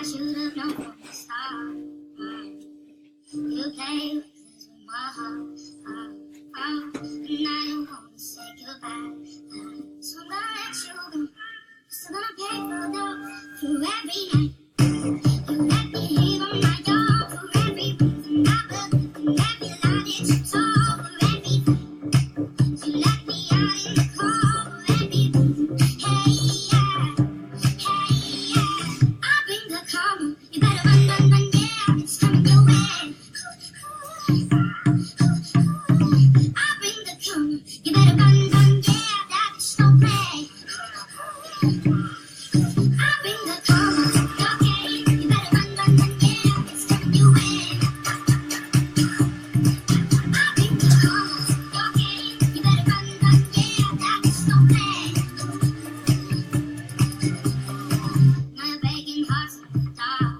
should've known from the start. You play with this with my heart. And I don't wanna say goodbye. So I'm gonna let you go. Still gonna pay for love for every night. You let me leave on my door for every reason I believe in every lie that you told for everything. You let me out in the cold for every reason. Hey yeah, hey yeah. I bring the karma. You better run, run, run, yeah. It's coming your way. I bring the karma. You better run, run, yeah. That bitch don't play. I bring the karma. Okay, you better run, run, run, yeah. It's coming your way. I bring the karma. Okay, you better run, run, yeah. That bitch don't play. My begging heart's in the dark.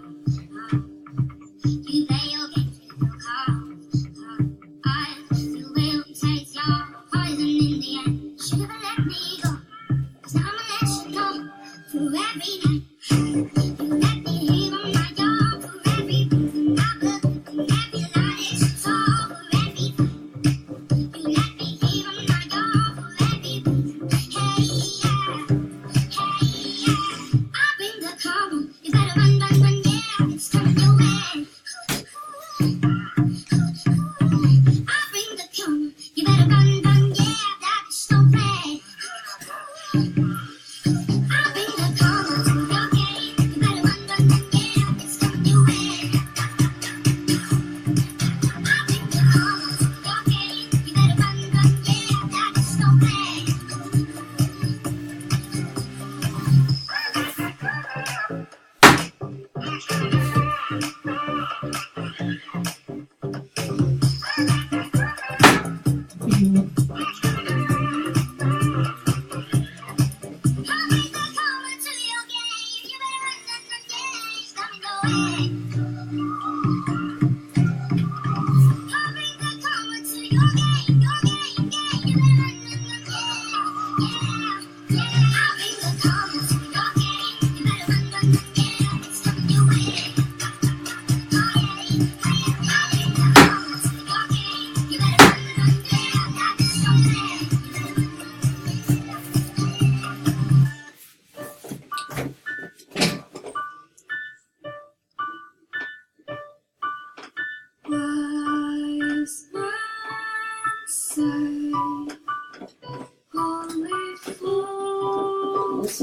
You play your games with your cards. You will taste your poison in the end. Should have let me go. 'Cause now I'ma let you know. For every night, you let me leave on my door. For every reason I believe in every lie that you told. For everything, you let me leave on my door. For every reason, hey yeah, hey yeah. I bring the karma. You better run, run, run, yeah. It's coming your way. I bring the karma. You better run, run, yeah. That bitch don't play. I bring the karma. Okay, you better run, run, run, yeah. It's coming your way. I bring the karma. Okay, you better run, run, yeah. That bitch don't play. I bring the karma to your game. You better run, run, run, yeah. It's coming your way. I bring the karma to your game, game. You better run, run, run, yeah, yeah. I bring the karma to your game. You better run, run, run, yeah. It's coming your way. Oh yeah, I bring the karma to your game. You better run, run, yeah. That bitch don't play. Wise men say only fools